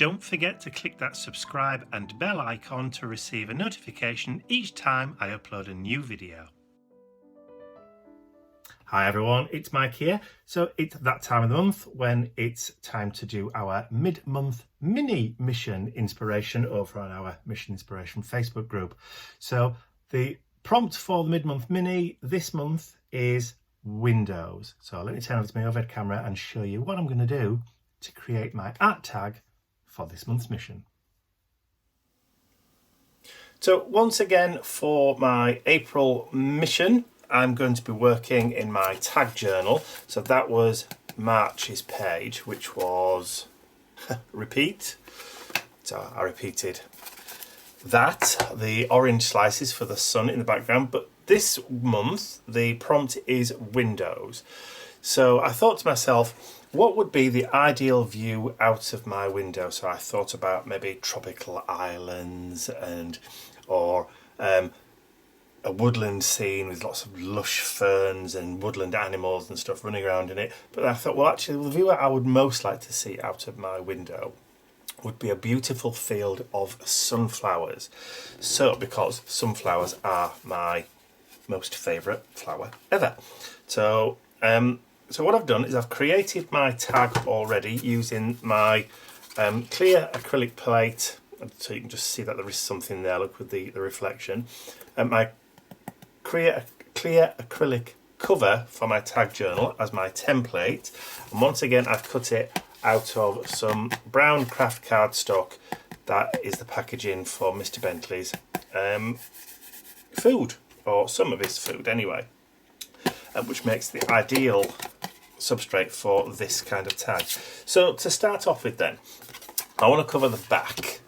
don't forget to click that subscribe and bell icon to receive a notification each time I upload a new video. Hi everyone, it's Mike here. So it's that time of the month when it's time to do our mid-month mini mission inspiration over on our Mission Inspiration Facebook group. So the prompt for the mid-month mini this month is Windows. So let me turn over to my overhead camera and show you what I'm going to do to create my art tag for this month's mission. So once again for my April mission, I'm going to be working in my tag journal. So that was March's page, which was repeat. So I repeated that, the orange slices for the sun in the background. But this month, the prompt is Windows. So I thought to myself, what would be the ideal view out of my window? So I thought about maybe tropical islands or a woodland scene with lots of lush ferns and woodland animals and stuff running around in it. But I thought, well, actually, the view I would most like to see out of my window would be a beautiful field of sunflowers. So, because sunflowers are my most favourite flower ever. So what I've done is I've created my tag already using my clear acrylic plate. So you can just see that there is something there, look with the reflection. My clear acrylic cover for my tag journal as my template, and once again I've cut it out of some brown craft cardstock. That is the packaging for Mr. Bentley's food, or some of his food anyway, which makes the ideal substrate for this kind of tag. So to start off with then, I want to cover the back.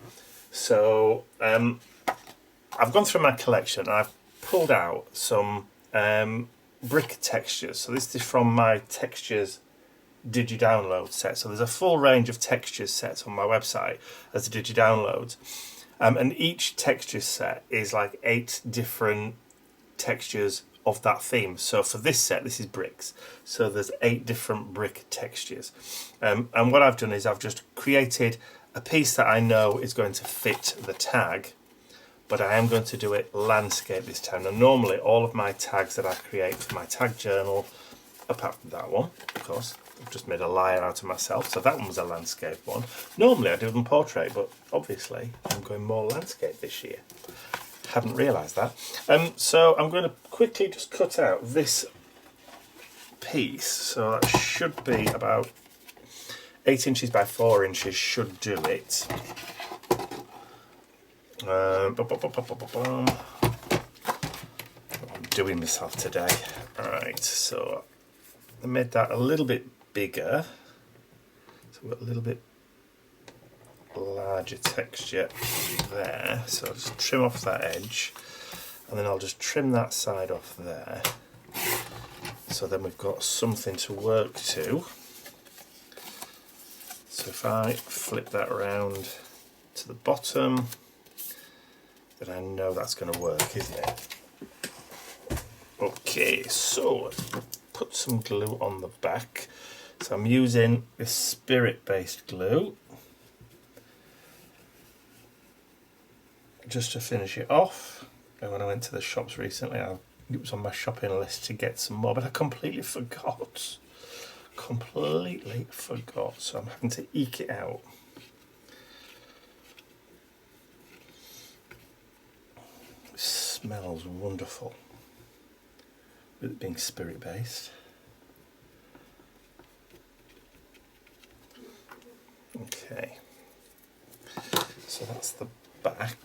So I've gone through my collection and I've pulled out some brick textures. So this is from my textures digi-download set. So there's a full range of textures sets on my website as the digi-downloads. And each texture set is like 8 different textures of that theme. So for this set, this is bricks. So there's 8 different brick textures. And what I've done is I've just created a piece that I know is going to fit the tag, but I am going to do it landscape this time. Now normally all of my tags that I create for my tag journal, apart from that one, of course, I've just made a liar out of myself, so that one was a landscape one. Normally I do them portrait, but obviously I'm going more landscape this year. Hadn't realised that. So I'm going to quickly just cut out this piece. So that should be about 8 inches by 4 inches should do it. I'm doing myself today. Alright, so I made that a little bit bigger. So we've got a little bit larger texture there. So I'll just trim off that edge. And then I'll just trim that side off there. So then we've got something to work to. So if I flip that around to the bottom, then I know that's going to work, isn't it? Okay, so let's put some glue on the back. So I'm using this spirit-based glue just to finish it off. And when I went to the shops recently, it was on my shopping list to get some more, but I completely forgot. So I'm having to eke it out. It smells wonderful with it being spirit based. Okay, so that's the back.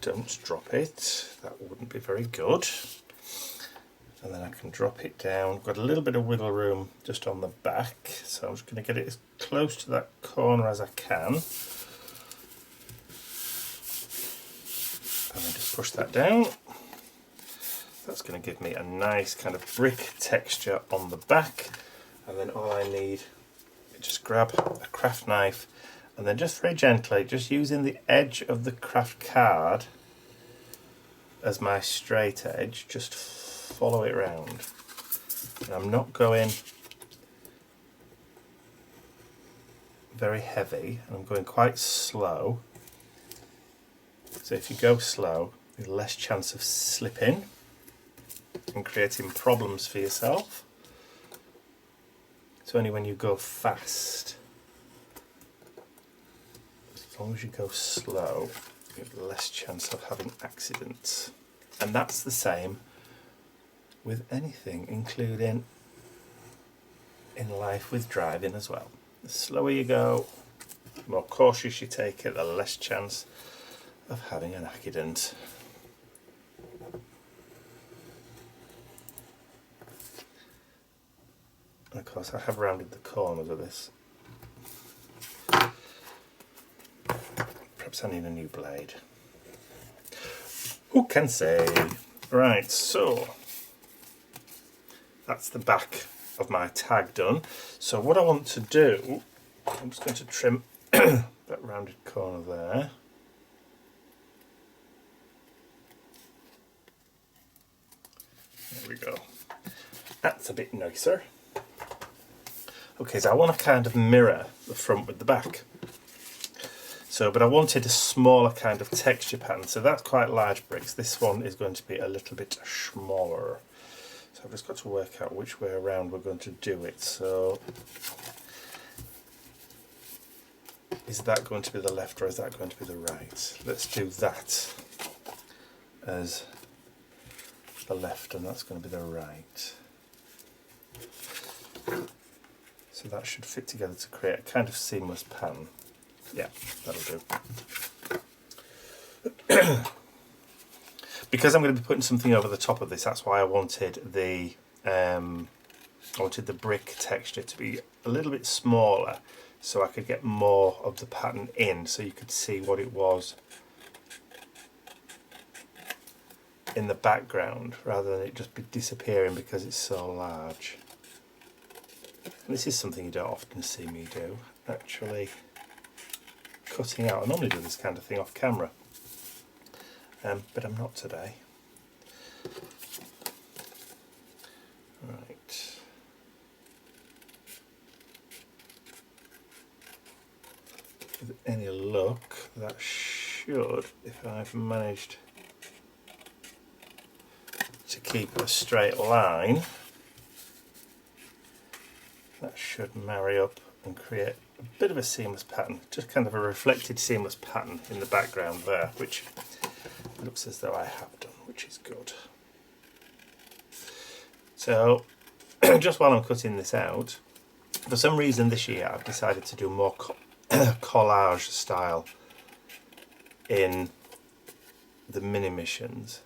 Don't drop it, that wouldn't be very good. And then I can drop it down. Got a little bit of wiggle room just on the back, so I'm just going to get it as close to that corner as I can. And then just push that down. That's going to give me a nice kind of brick texture on the back. And then all I need is just grab a craft knife and then just very gently, just using the edge of the craft card as my straight edge, just follow it round. And I'm not going very heavy and I'm going quite slow. So if you go slow, there's less chance of slipping and creating problems for yourself. It's only when you go fast. As long as you go slow, you have less chance of having accidents. And that's the same with anything, including in life with driving as well. The slower you go, the more cautious you take it, the less chance of having an accident. And of course I have rounded the corners of this. Perhaps I need a new blade. Who can say? Right, so that's the back of my tag done. So what I want to do, I'm just going to trim that rounded corner there. There we go. That's a bit nicer. Okay, so I want to kind of mirror the front with the back. So, but I wanted a smaller kind of texture pattern. So that's quite large bricks. This one is going to be a little bit smaller. So I've just got to work out which way around we're going to do it. So is that going to be the left or is that going to be the right? Let's do that as the left and that's going to be the right. So that should fit together to create a kind of seamless pattern. Yeah, that'll do. Because I'm going to be putting something over the top of this, that's why I wanted the brick texture to be a little bit smaller, so I could get more of the pattern in, so you could see what it was in the background, rather than it just be disappearing because it's so large. And this is something you don't often see me do, actually cutting out. I normally do this kind of thing off camera, but I'm not today. Right. With any luck, that should, if I've managed to keep a straight line, that should marry up and create a bit of a seamless pattern, just kind of a reflected seamless pattern in the background there, which looks as though I have done, which is good. So just while I'm cutting this out, for some reason this year I've decided to do more collage style in the mini missions.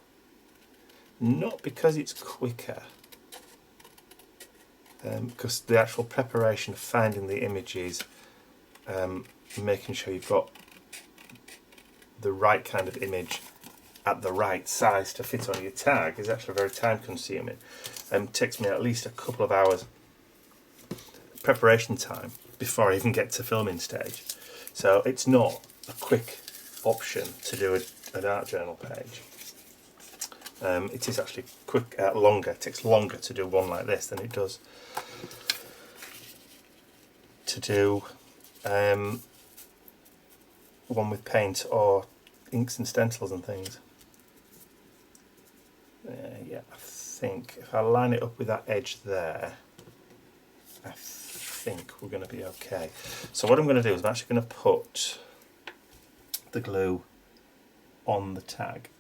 Not because it's quicker, because the actual preparation of finding the images, making sure you've got the right kind of image at the right size to fit on your tag is actually very time consuming. Takes me at least a couple of hours preparation time before I even get to filming stage. So it's not a quick option to do an art journal page. It is actually longer. It takes longer to do one like this than it does to do one with paint or inks and stencils and things. Yeah, I think if I line it up with that edge there, I think we're going to be okay. So what I'm going to do is I'm actually going to put the glue on the tag,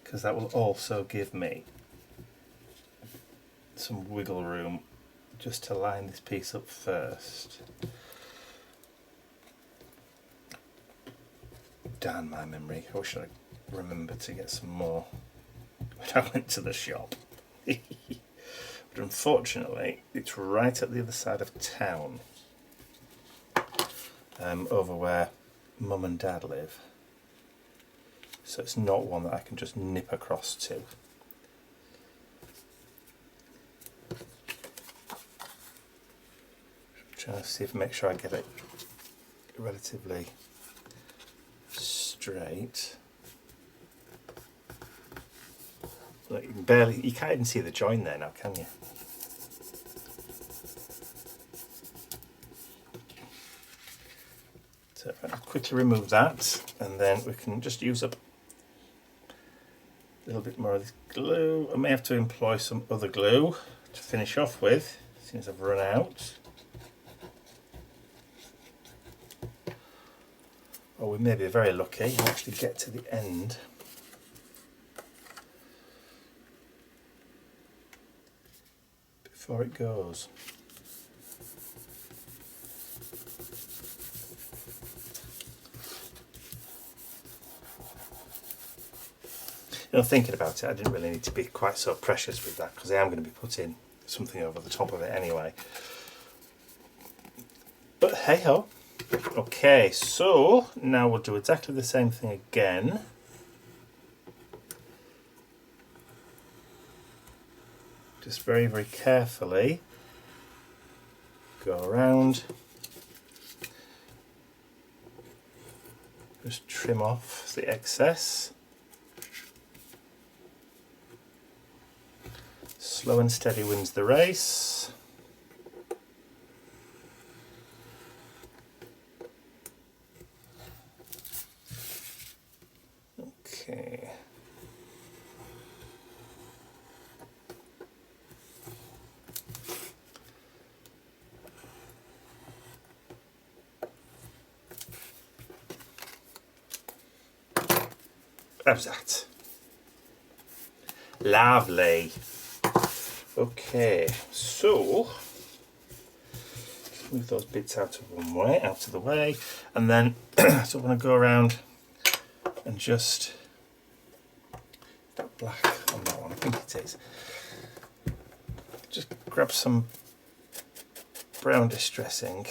because that will also give me some wiggle room just to line this piece up first. Darn my memory, I wish I remembered to get some more when I went to the shop. But unfortunately it's right at the other side of town, over where Mum and Dad live. So it's not one that I can just nip across to. I'm trying to see if make sure I get it relatively straight. Look, you can't even see the join there now, can you? quickly remove that, and then we can just use up a little bit more of this glue. I may have to employ some other glue to finish off with, since I've run out. Or we may be very lucky and actually get to the end. Before it goes. You know, thinking about it, I didn't really need to be quite so precious with that, because I am going to be putting something over the top of it anyway. But hey ho. Okay, so now we'll do exactly the same thing again. Just very, very carefully go around. Just trim off the excess. Slow and steady wins the race. Okay. How's that? Lovely. Okay, so move those bits out of the way, and then so I'm going to go around and just that black on that one, I think it is. Just grab some brown distressing.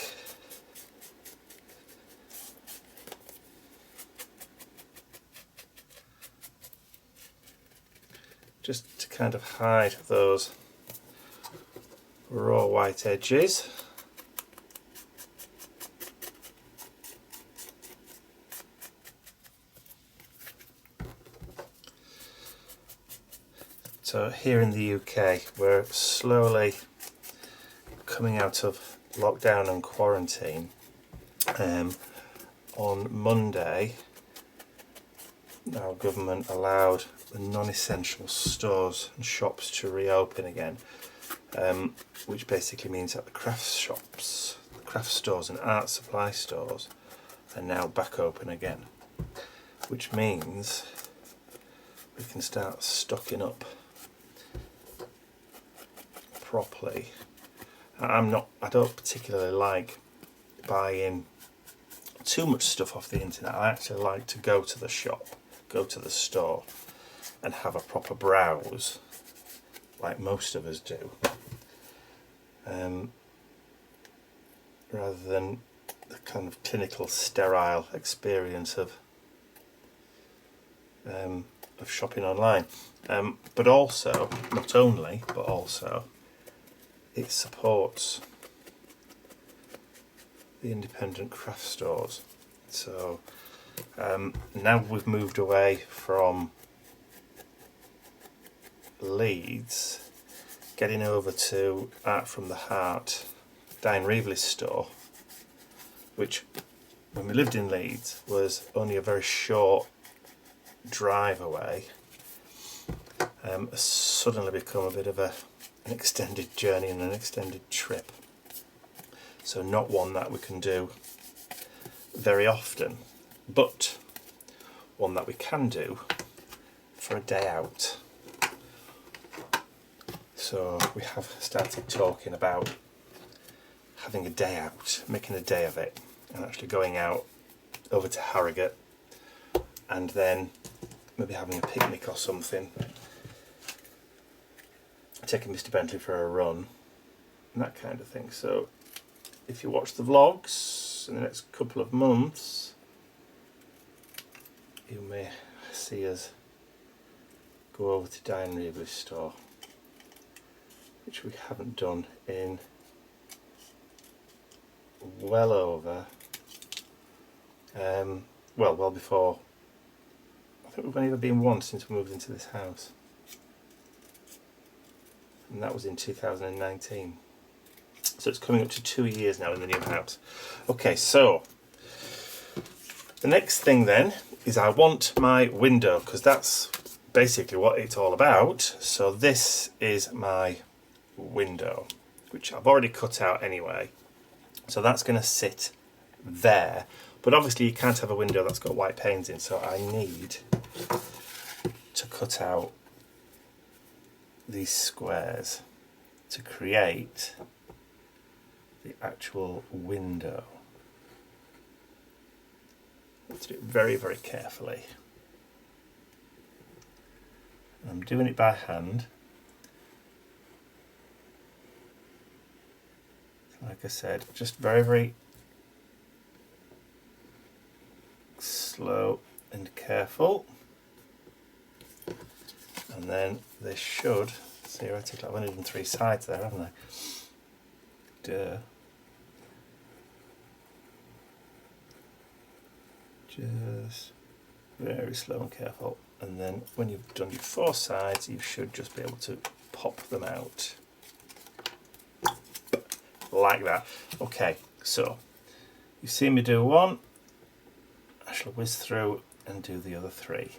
Just to kind of hide those raw white edges. So here in the UK, we're slowly coming out of lockdown and quarantine. On Monday, our government allowed the non-essential stores and shops to reopen again. Which basically means that the craft shops, the craft stores and art supply stores are now back open again, which means we can start stocking up properly. I don't particularly like buying too much stuff off the internet. I actually like to go to the shop, go to the store and have a proper browse, like most of us do. Rather than the kind of clinical, sterile experience of shopping online. But also, not only, but also, it supports the independent craft stores. So now we've moved away from Leeds, getting over to Art from the Heart, Diane Reevely's store, which when we lived in Leeds was only a very short drive away, has suddenly become a bit of an extended journey and an extended trip. So not one that we can do very often, but one that we can do for a day out. So we have started talking about having a day out, making a day of it, and actually going out over to Harrogate and then maybe having a picnic or something, taking Mr. Bentley for a run, and that kind of thing. So if you watch the vlogs in the next couple of months, you may see us go over to Diane Reevely's store, which we haven't done in well over, well before. I think we've only ever been once since we moved into this house, and that was in 2019. So it's coming up to 2 years now in the new house. Okay, so The next thing then is I want my window, because that's basically what it's all about. So this is my window, which I've already cut out anyway. So that's going to sit there. But obviously you can't have a window that's got white panes in, so I need to cut out these squares to create the actual window. Let's do it very, very carefully. I'm doing it by hand. Like I said, just very, very slow and careful. And then they should, theoretically, I've only done 3 sides there, haven't I? Duh. Just very slow and careful. And then when you've done your 4 sides, you should just be able to pop them out. Like that. Okay, so you've seen me do 1. I shall whiz through and do the other 3.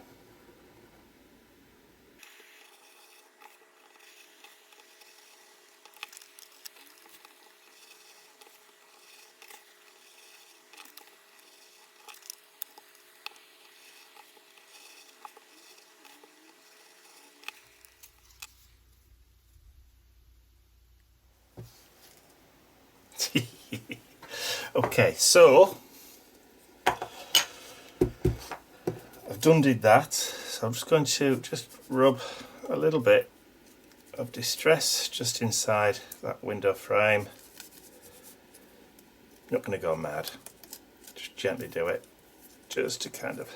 Okay, so I've done that. So I'm just going to just rub a little bit of distress just inside that window frame. Not going to go mad. Just gently do it, just to kind of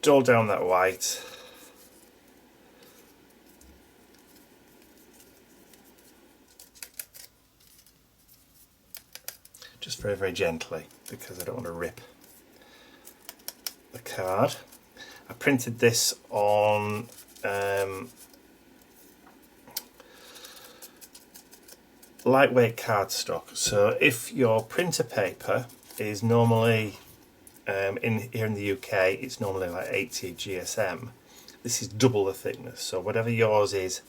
dull down that white. Just very, very gently, because I don't want to rip the card. I printed this on lightweight cardstock. So if your printer paper is normally, here in the UK, it's normally like 80 GSM. This is double the thickness. So whatever yours is,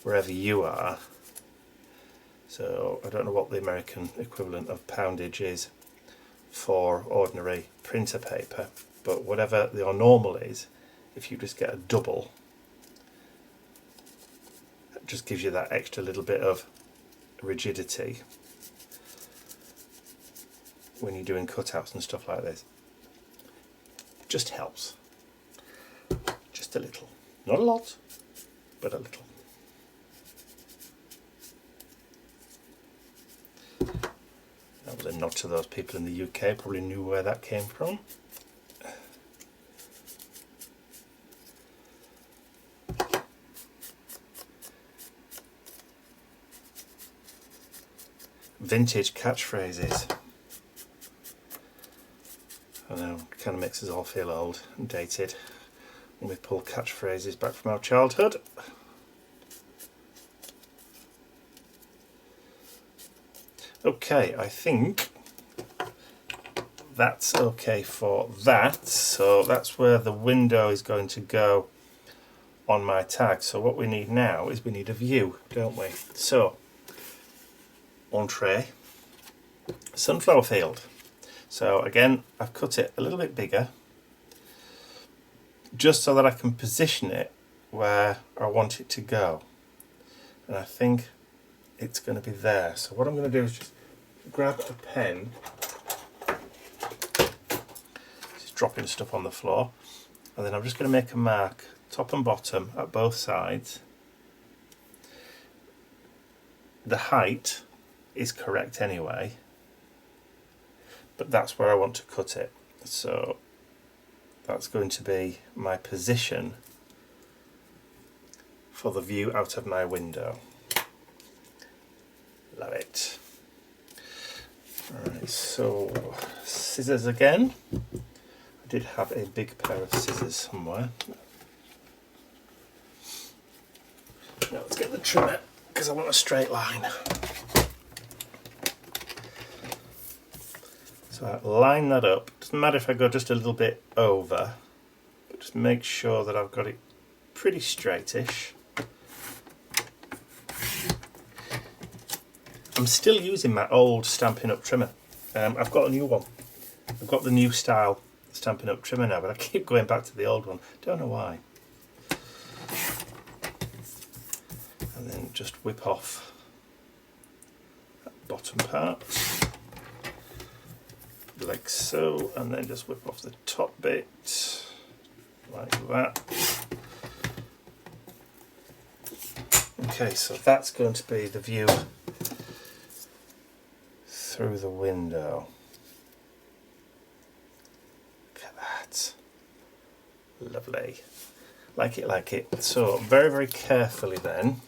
wherever you are. So I don't know what the American equivalent of poundage is for ordinary printer paper, but whatever your normal is, if you just get a double, it just gives you that extra little bit of rigidity when you're doing cutouts and stuff like this. Just helps. Just a little. Not a lot, but a little. That was a nod to those people in the UK, probably knew where that came from. Vintage catchphrases. I know, it kind of makes us all feel old and dated when we pull catchphrases back from our childhood. Okay, I think that's okay for that. So that's where the window is going to go on my tag. So what we need now is we need a view, don't we? So, entree, sunflower field. So again, I've cut it a little bit bigger, just so that I can position it where I want it to go. And I think it's going to be there. So what I'm going to do is just grab a pen, just dropping stuff on the floor, and then I'm just going to make a mark top and bottom at both sides. The height is correct anyway, but that's where I want to cut it. So that's going to be my position for the view out of my window. Love it. Alright, so scissors again. I did have a big pair of scissors somewhere. Now let's get the trimmer, because I want a straight line. So I line that up. Doesn't matter if I go just a little bit over, but just make sure that I've got it pretty straightish. I'm still using my old Stampin' Up trimmer. I've got a new one. I've got the new style Stampin' Up trimmer now, but I keep going back to the old one. Don't know why. And then just whip off that bottom part, like so, and then just whip off the top bit, like that. Okay, so that's going to be the view through the window. Look at that. Lovely. Like it, like it. So very, very carefully then,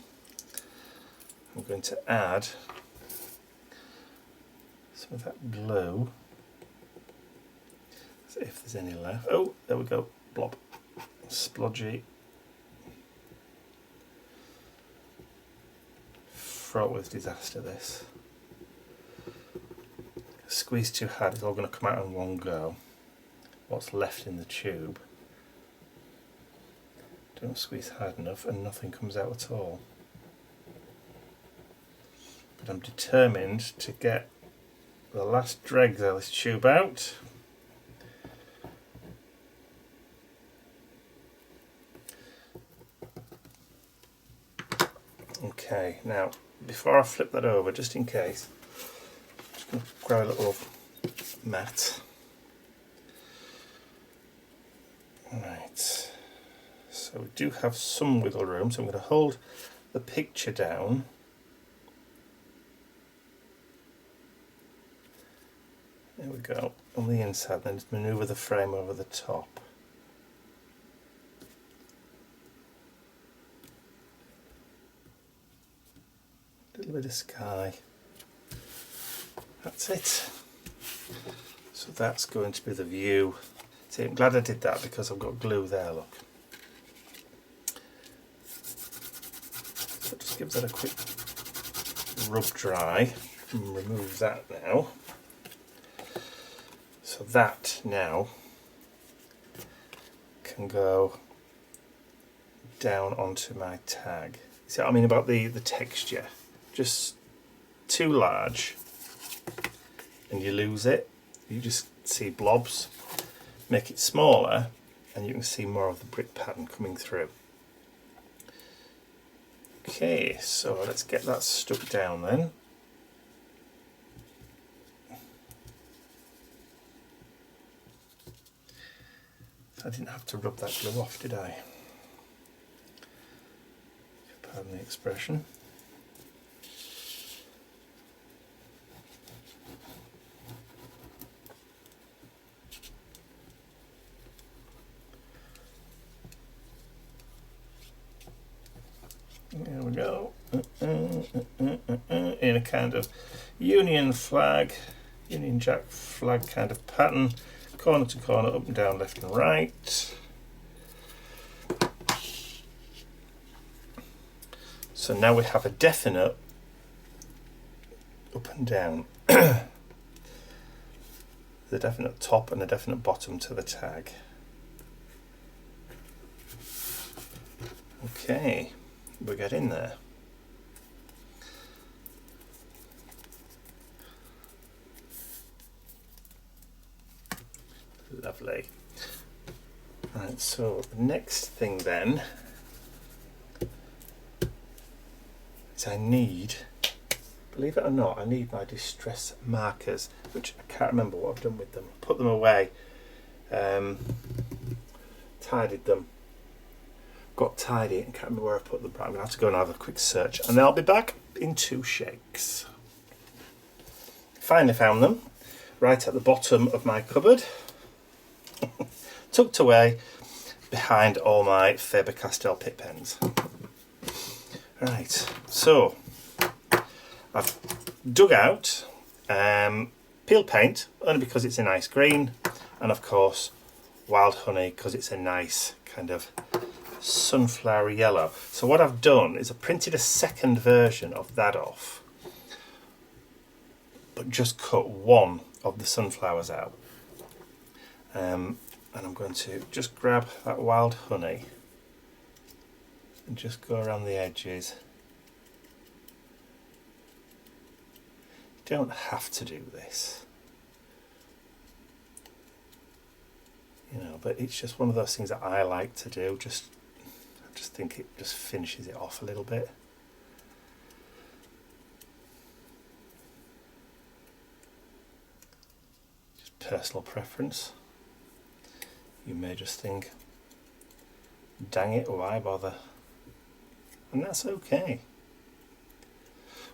I'm going to add some of that glue. So if there's any left. Oh, there we go. Blob. Splodgy. Fraught with disaster, this. Squeeze too hard, it's all going to come out in one go. What's left in the tube. Don't squeeze hard enough and nothing comes out at all. But I'm determined to get the last dregs of this tube out. Okay, now before I flip that over, just in case, I'm just going to grab a little mat. Right, so we do have some wiggle room, so I'm going to hold the picture down. There we go, on the inside, then just manoeuvre the frame over the top. A little bit of sky. That's it. So that's going to be the view. See, I'm glad I did that because I've got glue there, look. So just give that a quick rub dry and remove that now. So that now can go down onto my tag. See what I mean about the texture? Just too large and you lose it. You just see blobs. Make it smaller and you can see more of the brick pattern coming through. Okay, so let's get that stuck down then. I didn't have to rub that glue off, did I? Pardon the expression. There we go. In a kind of Union Jack flag kind of pattern, corner to corner, up and down, left and right. So now we have a definite up and down. The definite top and a definite bottom to the tag. Okay. We get in there. Lovely. Right, so the next thing then is I need, believe it or not, I need my distress markers, which I can't remember what I've done with them. Put them away, tidied them. Got tidy and can't remember where I put them, but I'm going to have to go and have a quick search and then I'll be back in 2 shakes. Finally found them right at the bottom of my cupboard, tucked away behind all my Faber-Castell Pitt pens. Right, so I've dug out peeled paint only because it's a nice green, and of course wild honey because it's a nice kind of sunflower yellow. So what I've done is I printed a second version of that off, but just cut one of the sunflowers out. And I'm going to just grab that wild honey and just go around the edges. You don't have to do this, you know, but it's just one of those things that I like to do. I just think it just finishes it off a little bit. Just personal preference. You may just think, dang it, why bother? And that's okay.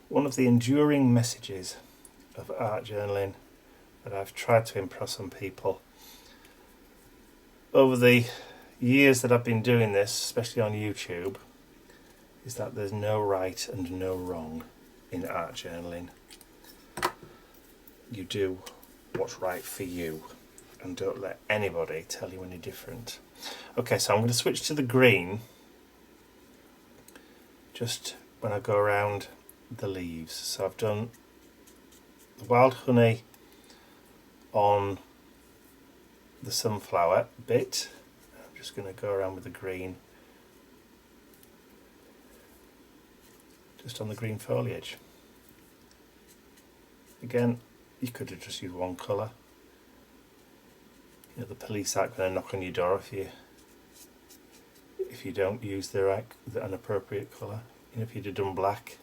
One of the enduring messages of art journaling that I've tried to impress on people over the years that I've been doing this, especially on YouTube, is that there's no right and no wrong in art journaling. You do what's right for you and don't let anybody tell you any different. Okay, so I'm going to switch to the green just when I go around the leaves. So I've done the wild honey on the sunflower bit. I'm just going to go around with the green just on the green foliage. Again, you could have just used one colour. You know, the police aren't going to knock on your door if you don't use an appropriate colour. You know, if you'd have done black,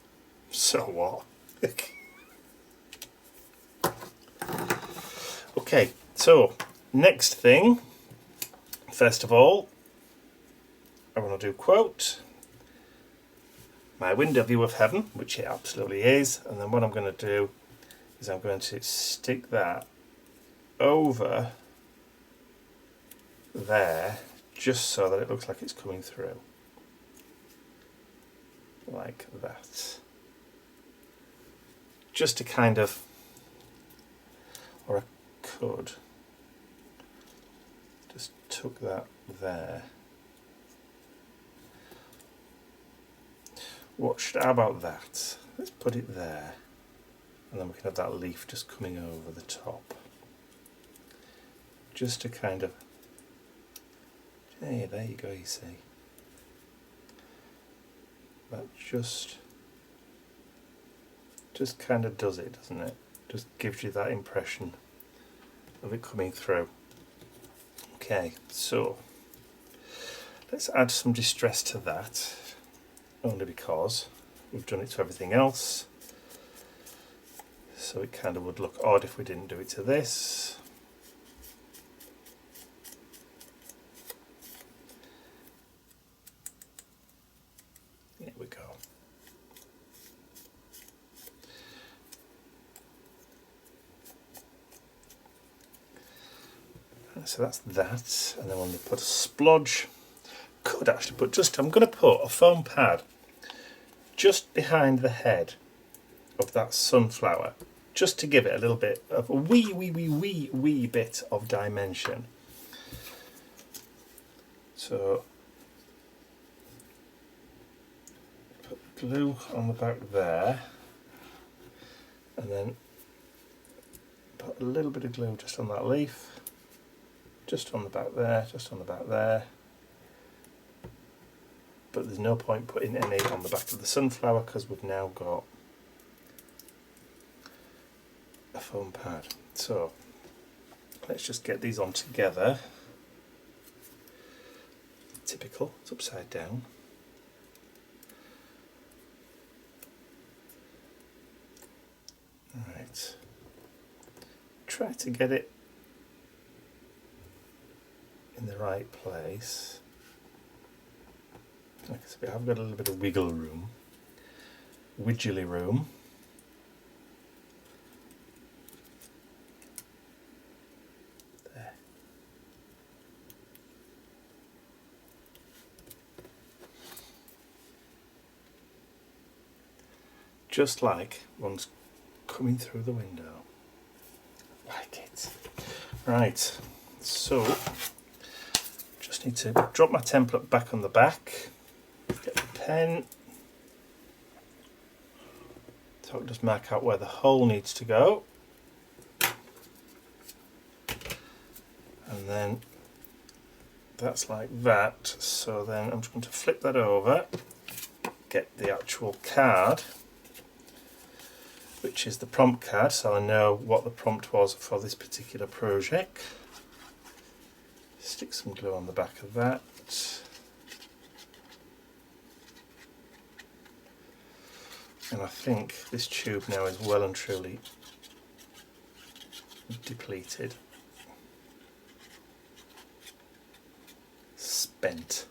so what? Okay, so next thing, first of all, I want to do quote my window view of heaven, which it absolutely is, and then what I'm going to do is I'm going to stick that over there just so that it looks like it's coming through like that, just to kind of, or I could just tuck that there. How about that? Let's put it there, and then we can have that leaf just coming over the top, just to kind of, hey, there you go, you see. That just kind of does it, doesn't it? Just gives you that impression of it coming through. Okay, so let's add some distress to that, only because we've done it to everything else. So it kind of would look odd if we didn't do it to this. There we go. So that's that, and then when we put a splodge, could actually put I'm going to put a foam pad just behind the head of that sunflower, just to give it a little bit of a wee bit of dimension. So put glue on the back there, and then put a little bit of glue just on that leaf. Just on the back there, just on the back there. But there's no point putting any on the back of the sunflower because we've now got a foam pad. So let's just get these on together. Typical, it's upside down. Right. Try to get it in the right place. Like I said, I've got a little bit of wiggle room, wiggly room. There. Just like one's coming through the window. Like it. Right, so just need to drop my template back on the back, get the pen, so I'll just mark out where the hole needs to go. and then that's like that. So then I'm just going to flip that over, get the actual card, which is the prompt card, so I know what the prompt was for this particular project. Stick some glue on the back of that. And I think this tube now is well and truly depleted. Spent.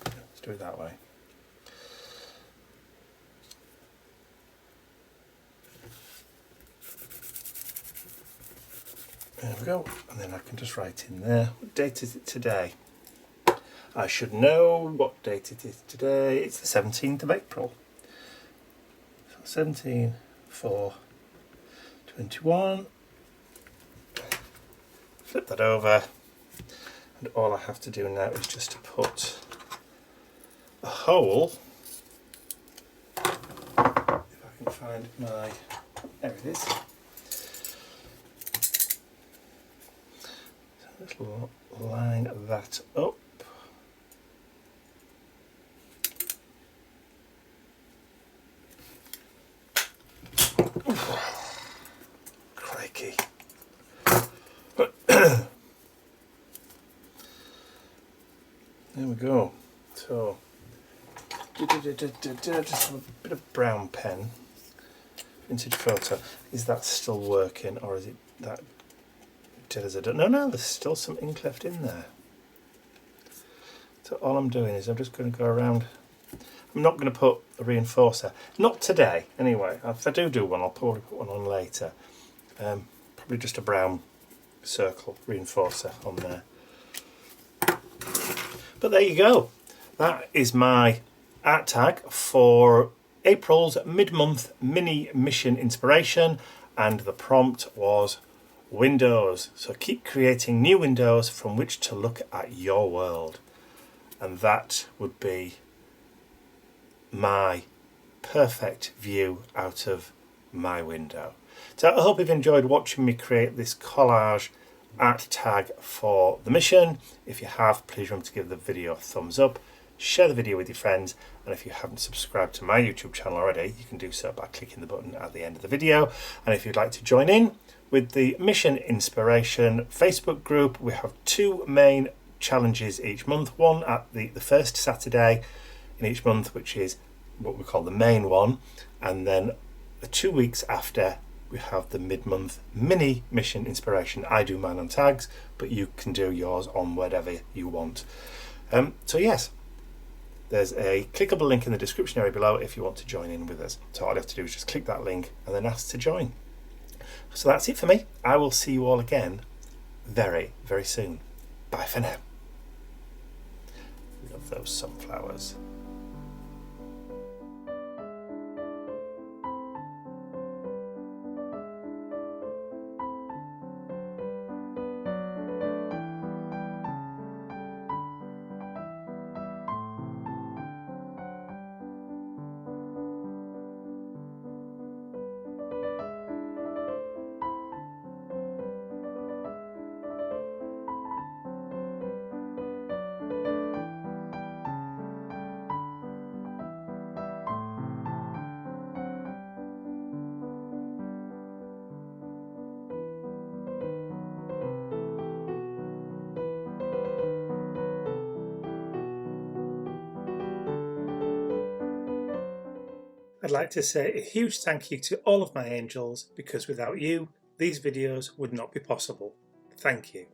Let's do it that way. There we go, and then I can just write in there, what date is it today? I should know what date it is today. It's the 17th of April. So 17, 4, 21. Flip that over, and all I have to do now is just to put a hole, if I can find my, there it is. Little line that up. Crikey. There we go. So just a bit of brown pen. Vintage photo. Is that still working, or is it that? No, there's still some ink left in there. So all I'm doing is I'm just going to go around. I'm not going to put a reinforcer. Not today, anyway. If I do one, I'll probably put one on later. Probably just a brown circle reinforcer on there. But there you go. That is my art tag for April's mid-month mini mission inspiration, and the prompt was windows. So keep creating new windows from which to look at your world, and that would be my perfect view out of my window. So I hope you've enjoyed watching me create this collage art tag for the mission. If you have, please remember to give the video a thumbs up, share the video with your friends, and if you haven't subscribed to my YouTube channel already, you can do so by clicking the button at the end of the video. And if you'd like to join in with the Mission Inspiration Facebook group, we have two main challenges each month. One at the first Saturday in each month, which is what we call the main one, and then the 2 weeks after we have the mid-month mini mission inspiration. I do mine on tags, but you can do yours on whatever you want. So yes, there's a clickable link in the description area below if you want to join in with us. So all you have to do is just click that link and then ask to join. So that's it for me. I will see you all again very, very soon. Bye for now. Love those sunflowers. I'd like to say a huge thank you to all of my angels, because without you, these videos would not be possible. Thank you.